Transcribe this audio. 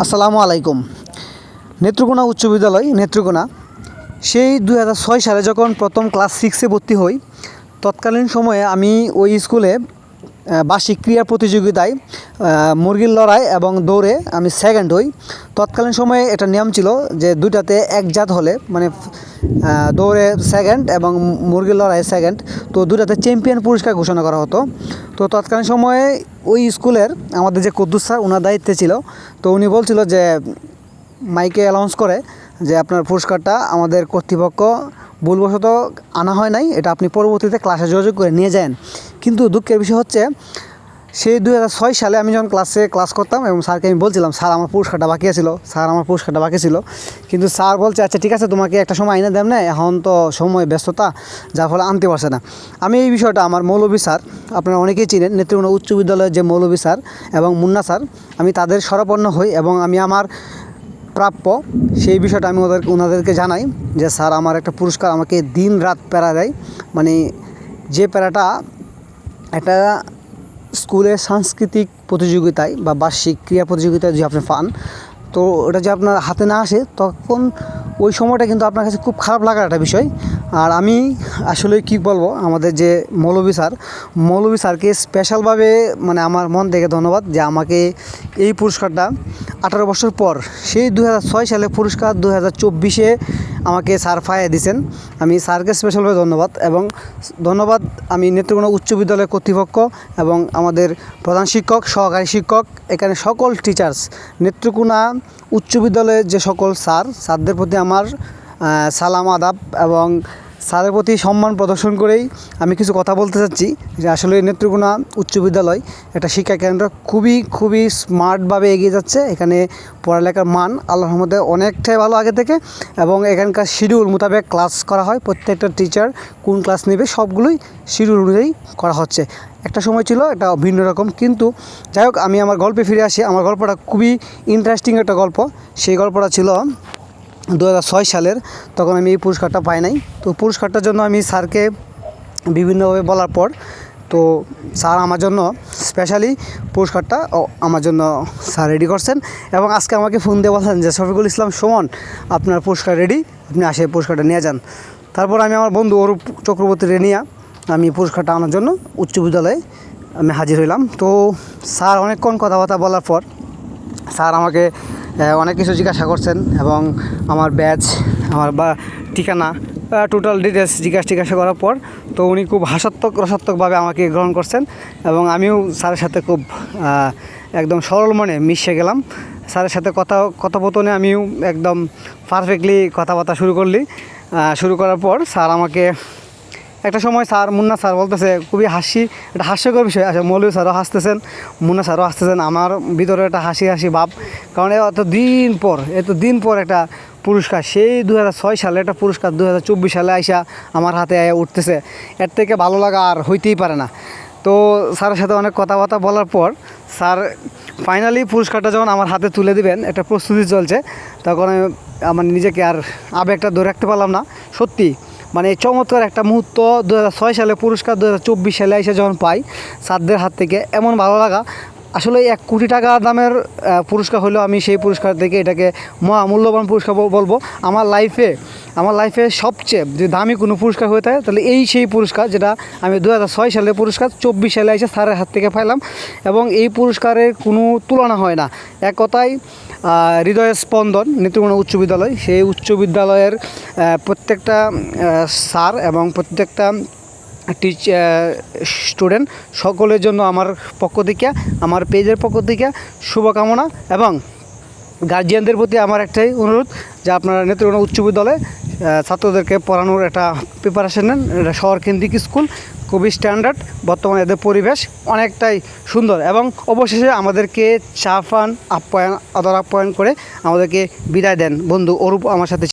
আসসালামু আলাইকুম। নেত্রকোনা উচ্চ বিদ্যালয় নেত্রকোনা সেই 2006 সালে যখন প্রথম ক্লাস 6-এ ভর্তি হই, তৎকালীন সময়ে আমি ওই স্কুলে বার্ষিক ক্রীড়া প্রতিযোগিতায় মুরগির লড়াই এবং দৌড়ে আমি সেকেন্ড হই। তৎকালীন সময়ে এটা নিয়ম ছিল যে দুইটাতে এক জাত হলে মানে দৌড়ে সেকেন্ড এবং মুরগির লড়াই সেকেন্ড, তো দুটাতে চ্যাম্পিয়ন পুরস্কার ঘোষণা করা হতো। তো তৎকালীন সময়ে ওই স্কুলের আমাদের যে কুদ্দুস স্যার ওনার দায়িত্বে ছিল, তো উনি বলছিল যে মাইকে অ্যানাউন্স করে যে আপনার পুরস্কারটা আমাদের কর্তৃপক্ষ ভুলবশত আনা হয় নাই, এটা আপনি পরবর্তীতে ক্লাসে যোগাযোগ করে নিয়ে যান। কিন্তু দুঃখের বিষয় হচ্ছে সেই 2006 সালে আমি যখন ক্লাস করতাম এবং স্যারকে আমি বলছিলাম স্যার আমার পুরস্কারটা বাকি ছিল, কিন্তু স্যার বলছে আচ্ছা ঠিক আছে তোমাকে একটা সময় আইনে দেন না, এখন তো সময় ব্যস্ততা যার ফলে আনতে পারছে না। আমি এই বিষয়টা আমার মৌলভী স্যার, আপনারা অনেকেই চিনেন নেত্রকোনা উচ্চ বিদ্যালয়ের যে মৌলভী স্যার এবং মুন্না স্যার, আমি তাদের শরণাপন্ন হই এবং আমি আমার প্রাপ্য সেই বিষয়টা আমি ওনাদেরকে জানাই যে স্যার আমার একটা পুরস্কার আমাকে দিন রাত প্যারা দেয়, মানে যে প্যারাটা একটা স্কুলের সাংস্কৃতিক প্রতিযোগিতায় বা বার্ষিক ক্রীড়া প্রতিযোগিতায় যে আপনি পান, তো ওটা যে আপনার হাতে না আসে তখন ওই সময়টা কিন্তু আপনার কাছে খুব খারাপ লাগার একটা বিষয়। আর আমি আসলে কি বলবো, আমাদের যে মৌলভী স্যারকে স্পেশালভাবে মানে আমার মন থেকে ধন্যবাদ যে আমাকে এই পুরস্কারটা 18 বছর পর সেই 2006 সালে পুরস্কার 2024-এ আমাকে স্যার পাইয়ে দিয়েছেন। আমি স্যারকে স্পেশালভাবে ধন্যবাদ আমি নেত্রকোনা উচ্চ বিদ্যালয় কর্তৃপক্ষ এবং আমাদের প্রধান শিক্ষক, সহকারী শিক্ষক, এখানে সকল টিচার্স, নেত্রকোনা উচ্চ বিদ্যালয়ের যে সকল স্যারদের প্রতি আমার সালাম আদাব এবং স্যারের প্রতি সম্মান প্রদর্শন করেই আমি কিছু কথা বলতে চাচ্ছি যে আসলে নেত্রকোনা উচ্চ বিদ্যালয় একটা শিক্ষা কেন্দ্র খুবই স্মার্টভাবে এগিয়ে যাচ্ছে। এখানে পড়ালেখার মান আল্লাহর রহমতে অনেকটাই ভালো আগে থেকে, এবং এখানকার শিডিউল মোতাবেক ক্লাস করা হয়। প্রত্যেকটা টিচার কোন ক্লাস নেবে সবগুলোই শিডিউল অনুযায়ী করা হচ্ছে। একটা সময় ছিল এটা ভিন্ন রকম, কিন্তু যাই হোক আমি আমার গল্পে ফিরে আসি। আমার গল্পটা খুবই ইন্টারেস্টিং একটা গল্প। সেই গল্পটা ছিল 2006 সালের, তখন আমি এই পুরস্কারটা পাই নাই। তো পুরস্কারটার জন্য আমি স্যারকে বিভিন্নভাবে বলার পর তো স্যার আমার জন্য স্পেশালি পুরস্কারটা আমার জন্য স্যার রেডি করছেন এবং আজকে আমাকে ফোন দিয়ে বলছেন যে শফিকুল ইসলাম সুমন আপনার পুরস্কার রেডি, আপনি আসে পুরস্কারটা নিয়ে যান। তারপর আমি আমার বন্ধু অরূপ চক্রবর্তীকে নিয়ে আমি পুরস্কারটা আনার জন্য উচ্চ বিদ্যালয়ে আমি হাজির হইলাম। তো স্যার অনেকক্ষণ কথাবার্তা বলার পর স্যার আমাকে অনেক কিছু জিজ্ঞাসা করছেন এবং আমার ব্যাচ, আমার ঠিকানা, টোটাল ডিটেলস জিজ্ঞাসা করার পর তো উনি খুব রসাত্মকভাবে আমাকে গ্রহণ করছেন এবং আমিও স্যারের সাথে খুব একদম সরল মনে মিশে গেলাম। স্যারের সাথে কথোপকথনে আমিও একদম পারফেক্টলি কথাবার্তা শুরু করার পর স্যার আমাকে একটা সময় মুন্না স্যার বলতেছে, খুবই একটা হাস্যকর বিষয়, আচ্ছা মৌলভী স্যারও হাসতেছেন, মুন্না স্যারও হাসতেছেন, আমার ভিতরে একটা হাসি ভাব, কারণ এত দিন পর একটা পুরস্কার, সেই 2006 সালে একটা পুরস্কার 2024 সালে আইসা আমার হাতে উঠতেছে, এর থেকে ভালো লাগা আর হইতেই পারে না। তো স্যারের সাথে অনেক কথাবার্তা বলার পর স্যার ফাইনালি পুরস্কারটা যখন আমার হাতে তুলে দিবেন, একটা প্রস্তুতি চলছে, তখন আমি আমার নিজেকে আর আবেগটা ধরে রাখতে পারলাম না। সত্যি মানে চমৎকার একটা মুহূর্ত। 2006 সালে পুরস্কার 2024 সালে এসে যখন পাই স্যারদের হাত থেকে, এমন ভালো লাগা, আসলে 1 কোটি টাকা দামের পুরস্কার হলেও আমি সেই পুরস্কার থেকে এটাকে মহামূল্যবান পুরস্কার বলবো। আমার লাইফে সবচেয়ে যে দামি কোনো পুরস্কার হয়ে থাকে তাহলে সেই পুরস্কার, যেটা আমি 2006 সালের পুরস্কার 24 সালে এসে স্যারের হাত থেকে পাইলাম, এবং এই পুরস্কারের কোনো তুলনা হয় না। এক কথায় হৃদয়ের স্পন্দন নেত্রকোনা উচ্চ বিদ্যালয়, সেই উচ্চ বিদ্যালয়ের প্রত্যেকটা স্যার এবং প্রত্যেকটা স্টুডেন্ট সকলের জন্য আমার পক্ষ থেকে, আমার পেজের পক্ষ থেকে শুভকামনা, এবং গার্জিয়ানদের প্রতি আমার একটাই অনুরোধ যে আপনারা নেত্রকোনা উচ্চ বিদ্যালয়ে ছাত্রদেরকে পড়ানোর একটা প্রিপারেশন নেন। এটা শহরকেন্দ্রিক স্কুল, খুবই স্ট্যান্ডার্ড, বর্তমানে এদের পরিবেশ অনেকটাই সুন্দর, এবং অবশেষে আমাদেরকে চা পান আদর আপ্যায়ন করে আমাদেরকে বিদায় দেন বন্ধু অরূপ আমার সাথে।